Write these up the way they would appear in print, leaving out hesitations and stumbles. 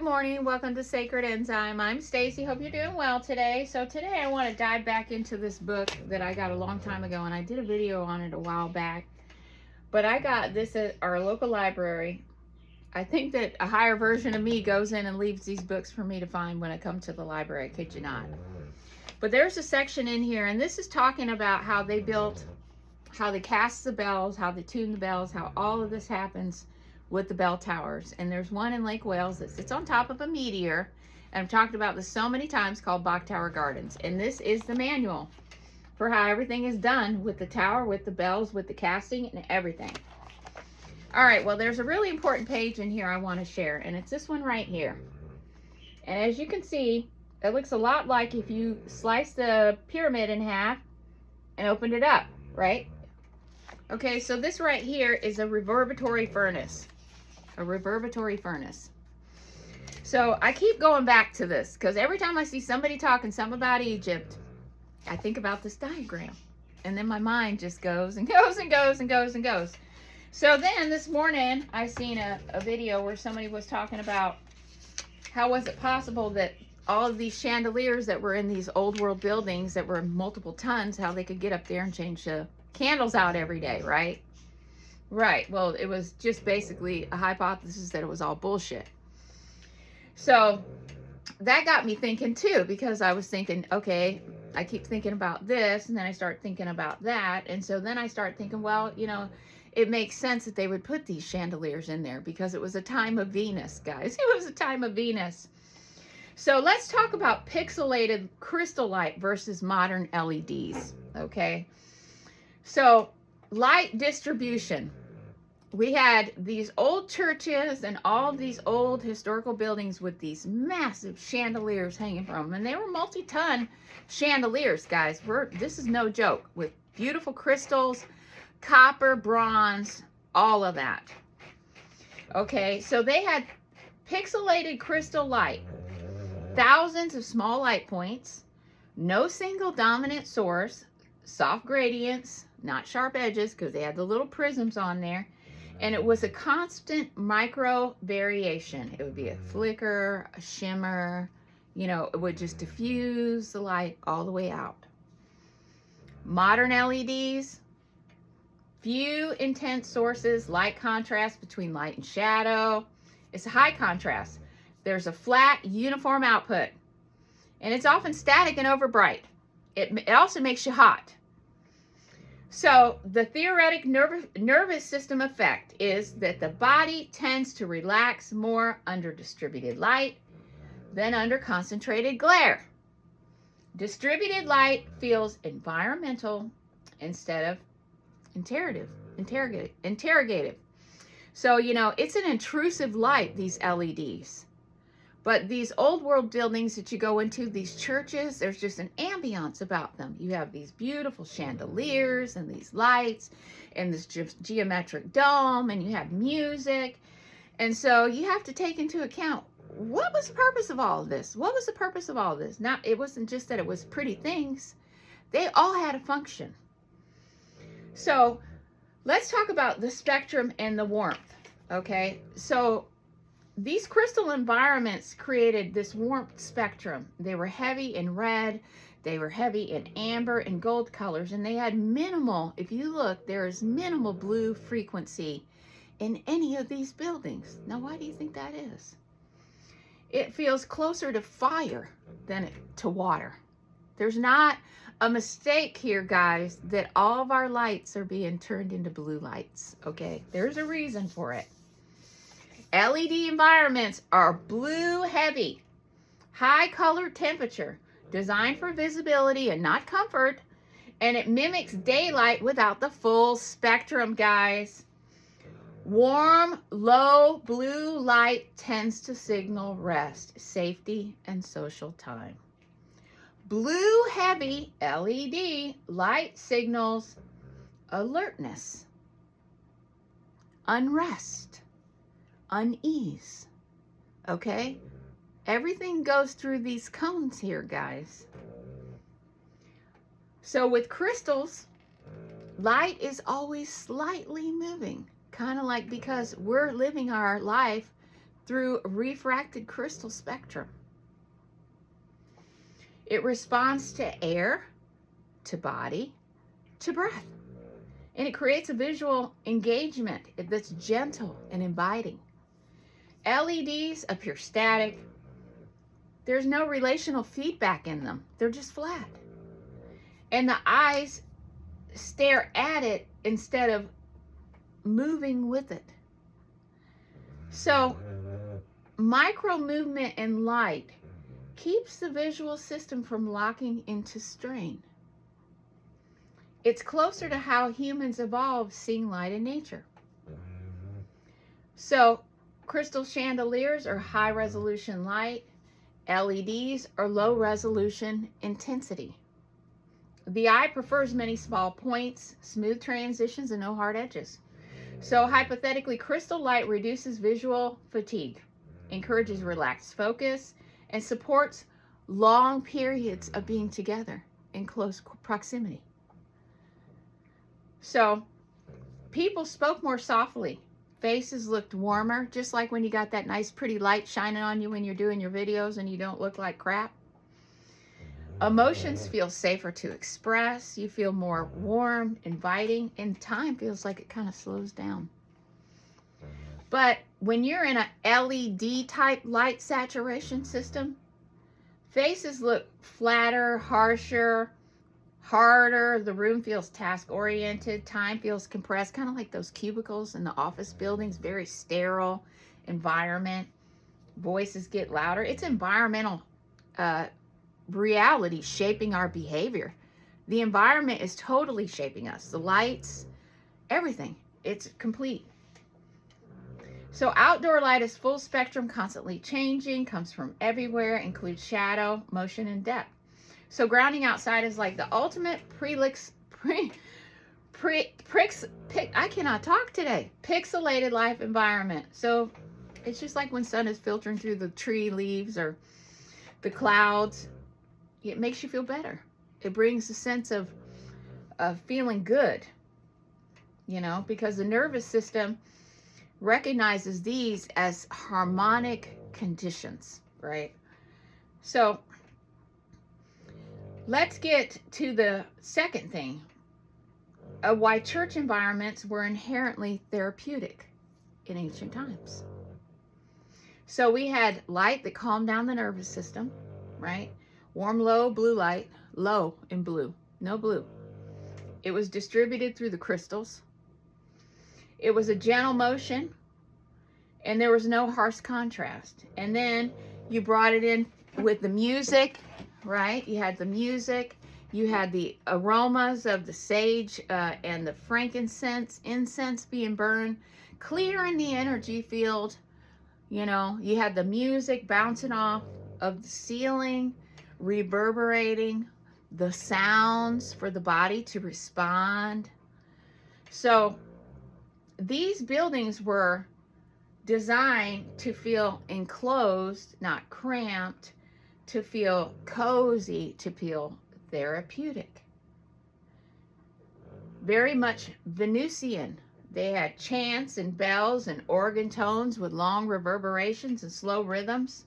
Good morning. Welcome to Sacred Enzyme. I'm Stacy. Hope you're doing well today. So today I want to dive back into this book that I got a long time ago, and I did a video on it a while back. But I got this at our local library. I think that a higher version of me goes in and leaves these books for me to find when I come to the library. I kid you not. But there's a section in here, and this is talking about how they built, how they cast the bells, how they tune the bells, how all of this happens with the bell towers. And there's one in Lake Wales that sits on top of a meteor, and I've talked about this so many times, called Bok Tower Gardens. And this is the manual for how everything is done with the tower, with the bells, with the casting, and everything. All right, well, there's a really important page in here I want to share, and it's this one right here. And as you can see, it looks a lot like if you sliced the pyramid in half and opened it up, right? Okay, so this right here is a reverberatory furnace. A reverberatory furnace. So I keep going back to this because every time I see somebody talking something about Egypt, I think about this diagram. And then my mind just goes and goes and goes and goes and goes. So then this morning I seen a video where somebody was talking about how was it possible that all of these chandeliers that were in these old world buildings that were multiple tons, how they could get up there and change the candles out every day, right? Right. Well, it was just basically a hypothesis that it was all bullshit. So that got me thinking too, because I was thinking, okay, I keep thinking about this, and then I start thinking about that. And so then I start thinking, well, you know, it makes sense that they would put these chandeliers in there because it was a time of Venus, guys. It was a time of Venus. So let's talk about pixelated crystal light versus modern LEDs, okay? So light distribution. We had these old churches and all these old historical buildings with these massive chandeliers hanging from them. And they were multi-ton chandeliers, guys. This is no joke, with beautiful crystals, copper, bronze, all of that. Okay, so they had pixelated crystal light, thousands of small light points, no single dominant source, soft gradients, not sharp edges because they had the little prisms on there. And it was a constant micro variation. It would be a flicker, a shimmer, you know, it would just diffuse the light all the way out. Modern LEDs, few intense sources, light contrast between light and shadow. It's a high contrast. There's a flat, uniform output. And it's often static and overbright. It also makes you hot. So the theoretic nervous system effect is that the body tends to relax more under distributed light than under concentrated glare. Distributed light feels environmental instead of interrogative. So, you know, it's an intrusive light, these LEDs. But these old world buildings that you go into, these churches, there's just an ambiance about them. You have these beautiful chandeliers and these lights and this geometric dome, and you have music. And so you have to take into account, what was the purpose of all of this? What was the purpose of all of this? Now, it wasn't just that it was pretty things. They all had a function. So let's talk about the spectrum and the warmth, okay? So these crystal environments created this warmth spectrum. They were heavy in red, they were heavy in amber and gold colors, and they had minimal, if you look, there is minimal blue frequency in any of these buildings. Now, why do you think that is? It feels closer to fire than to water. There's not a mistake here, guys, that all of our lights are being turned into blue lights, okay? There's a reason for it. LED environments are blue heavy, high color temperature, designed for visibility and not comfort, and it mimics daylight without the full spectrum, guys. Warm, low blue light tends to signal rest, safety, and social time. Blue heavy LED light signals alertness, unrest, unease. Okay? Everything goes through these cones here, guys. So with crystals, light is always slightly moving, kind of like, because we're living our life through refracted crystal spectrum. It responds to air, to body, to breath. And it creates a visual engagement that's gentle and inviting. LEDs appear static. There's no relational feedback in them. They're just flat. And the eyes stare at it instead of moving with it. So, micro movement and light keeps the visual system from locking into strain. It's closer to how humans evolved seeing light in nature. So, crystal chandeliers are high resolution light. LEDs are low resolution intensity. The eye prefers many small points, smooth transitions, and no hard edges. So hypothetically, crystal light reduces visual fatigue, encourages relaxed focus, and supports long periods of being together in close proximity. So people spoke more softly. Faces looked warmer, just like when you got that nice pretty light shining on you when you're doing your videos and you don't look like crap. Emotions feel safer to express. You feel more warm, inviting, and time feels like it kind of slows down. But when you're in a LED type light saturation system, faces look flatter, harsher, harder. The room feels task oriented. Time feels compressed, kind of like those cubicles in the office buildings, very sterile environment. Voices get louder. It's environmental reality shaping our behavior. The environment is totally shaping us. The lights, everything. It's complete. So outdoor light is full spectrum, constantly changing, comes from everywhere, includes shadow, motion, and depth. So grounding outside is like the ultimate pixelated life environment. So it's just like when sun is filtering through the tree leaves or the clouds. It makes you feel better. It brings a sense of feeling good, you know, because the nervous system recognizes these as harmonic conditions, right? So let's get to the second thing of why church environments were inherently therapeutic in ancient times. So we had light that calmed down the nervous system, right? Warm, low, blue light, low in blue, no blue. It was distributed through the crystals. It was a gentle motion, and there was no harsh contrast. And then you brought it in with the music, right? You had the music, you had the aromas of the sage and the frankincense, incense being burned, clearing the energy field. You know, you had the music bouncing off of the ceiling, reverberating the sounds for the body to respond. So these buildings were designed to feel enclosed, not cramped, to feel cozy, to feel therapeutic. Very much Venusian. They had chants and bells and organ tones with long reverberations and slow rhythms.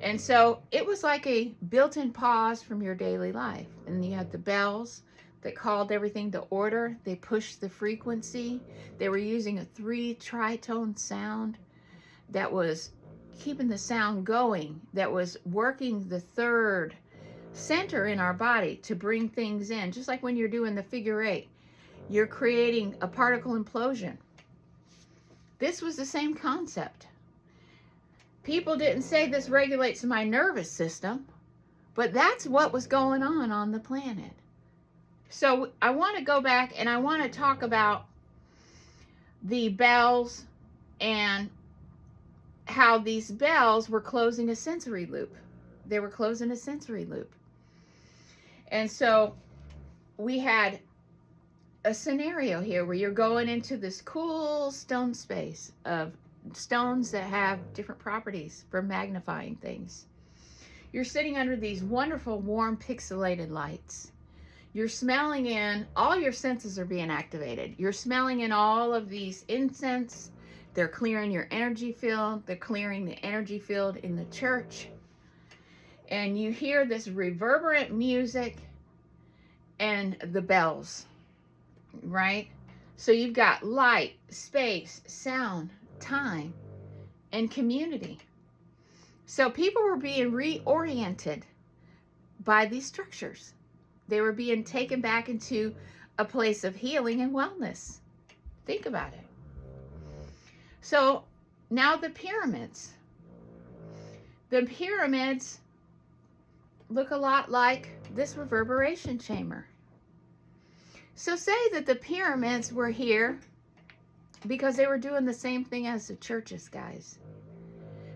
And so it was like a built-in pause from your daily life. And you had the bells that called everything to order. They pushed the frequency. They were using a 3 tritone sound that was keeping the sound going, that was working the third center in our body to bring things in. Just like when you're doing the figure 8, you're creating a particle implosion. This was the same concept. People didn't say this regulates my nervous system, but that's what was going on the planet. So I want to go back and I want to talk about the bells and how these bells were closing a sensory loop. They were closing a sensory loop. And so we had a scenario here where you're going into this cool stone space of stones that have different properties for magnifying things. You're sitting under these wonderful warm pixelated lights. You're smelling in, all your senses are being activated. You're smelling in all of these incense They're clearing your energy field. They're clearing the energy field in the church. And you hear this reverberant music and the bells, right? So you've got light, space, sound, time, and community. So people were being reoriented by these structures. They were being taken back into a place of healing and wellness. Think about it. So now the pyramids. The pyramids look a lot like this reverberation chamber. So say that the pyramids were here because they were doing the same thing as the churches, guys.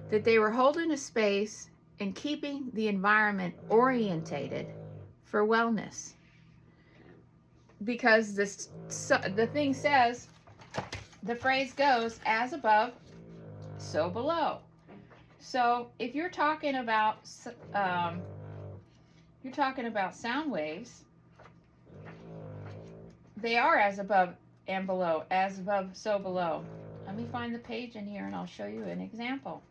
That they were holding a space and keeping the environment orientated for wellness. Because the thing says, the phrase goes, as above, so below. So if you're talking about sound waves, they are as above and below, as above, so below. Let me find the page in here and I'll show you an example.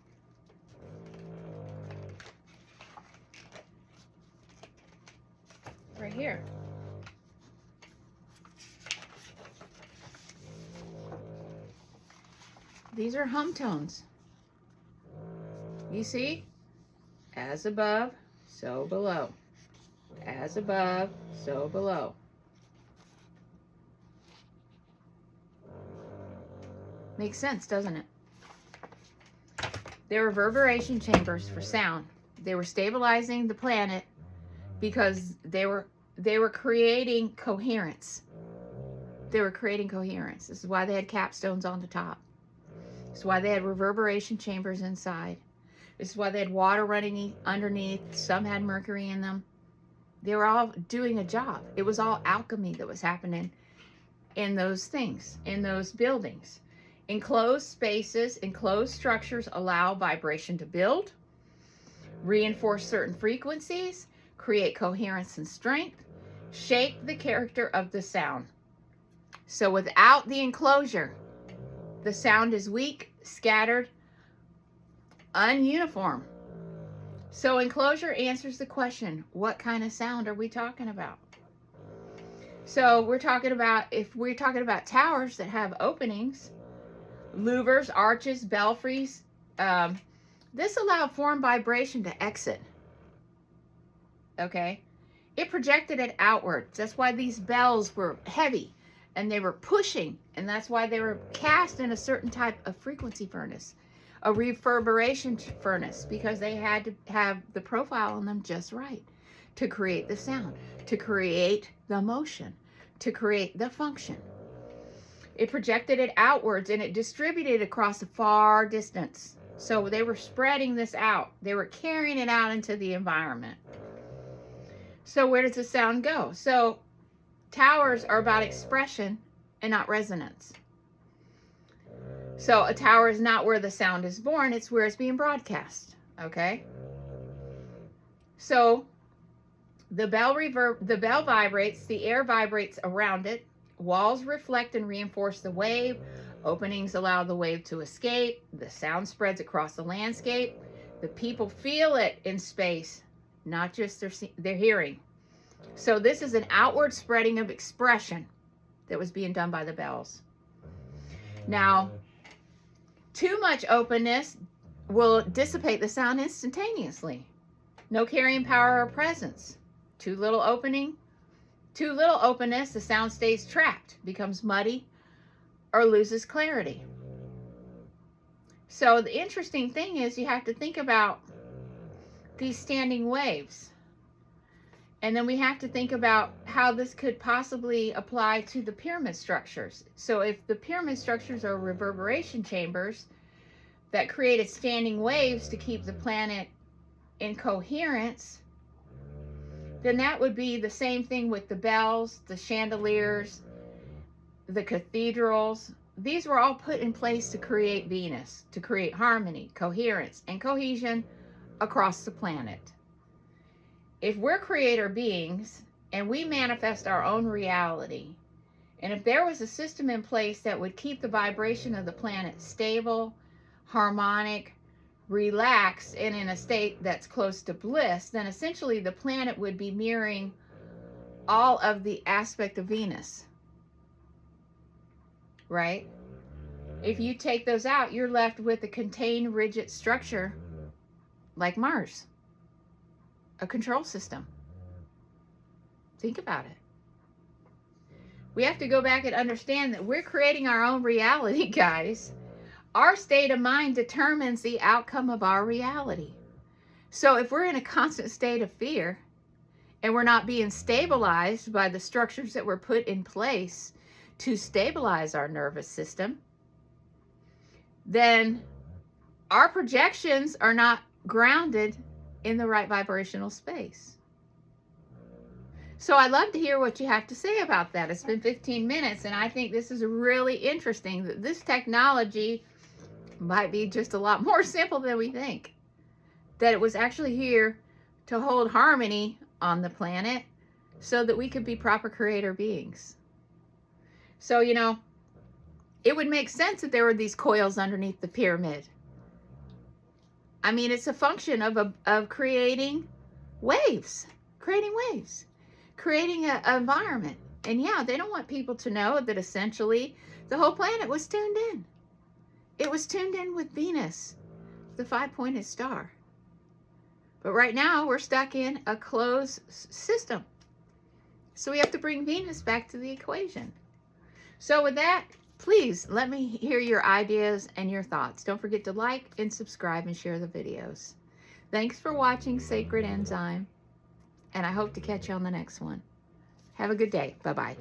Right here. These are hum tones. You see? As above, so below. As above, so below. Makes sense, doesn't it? They're reverberation chambers for sound. They were stabilizing the planet because they were creating coherence. They were creating coherence. This is why they had capstones on the top. This is why they had reverberation chambers inside. This is why they had water running underneath. Some had mercury in them. They were all doing a job. It was all alchemy that was happening in those things, in those buildings. Enclosed spaces, enclosed structures allow vibration to build, reinforce certain frequencies, create coherence and strength, shape the character of the sound. So without the enclosure, the sound is weak, scattered, ununiform. So enclosure answers the question, what kind of sound are we talking about? So if we're talking about towers that have openings, louvers, arches, belfries, this allowed foreign vibration to exit. Okay? It projected it outwards. That's why these bells were heavy and they were pushing, and that's why they were cast in a certain type of frequency furnace, a reverberation furnace, because they had to have the profile on them just right to create the sound, to create the motion, to create the function. It projected it outwards and it distributed across a far distance. So they were spreading this out. They were carrying it out into the environment. So where does the sound go? So towers are about expression and not resonance. So a tower is not where the sound is born, it's where it's being broadcast. Okay? So the bell vibrates, the air vibrates around it, walls reflect and reinforce the wave, openings allow the wave to escape, the sound spreads across the landscape, the people feel it in space, not just their hearing. So this is an outward spreading of expression that was being done by the bells. Now, too much openness will dissipate the sound instantaneously. No carrying power or presence. Too little openness, the sound stays trapped, becomes muddy, or loses clarity. So the interesting thing is you have to think about these standing waves. And then we have to think about how this could possibly apply to the pyramid structures. So if the pyramid structures are reverberation chambers that created standing waves to keep the planet in coherence, then that would be the same thing with the bells, the chandeliers, the cathedrals. These were all put in place to create Venus, to create harmony, coherence, and cohesion across the planet. If we're creator beings and we manifest our own reality And if there was a system in place that would keep the vibration of the planet stable, harmonic, relaxed, and in a state that's close to bliss, then essentially the planet would be mirroring all of the aspect of Venus, right? If you take those out, you're left with a contained, rigid structure like Mars, a control system. Think about it. We have to go back and understand that we're creating our own reality, guys. Our state of mind determines the outcome of our reality. So if we're in a constant state of fear and we're not being stabilized by the structures that were put in place to stabilize our nervous system, then our projections are not grounded in the right vibrational space. So I'd love to hear what you have to say about that. It's been 15 minutes, and I think this is really interesting that this technology might be just a lot more simple than we think. That it was actually here to hold harmony on the planet so that we could be proper creator beings. So, you know, it would make sense that there were these coils underneath the pyramid. I mean, it's a function of creating waves, creating an environment. And yeah, they don't want people to know that essentially the whole planet was tuned in. It was tuned in with Venus, the 5-pointed star. But right now we're stuck in a closed system. So we have to bring Venus back to the equation. So with that, please let me hear your ideas and your thoughts. Don't forget to like and subscribe and share the videos. Thanks for watching Sacred Enzyme, and I hope to catch you on the next one. Have a good day. Bye-bye.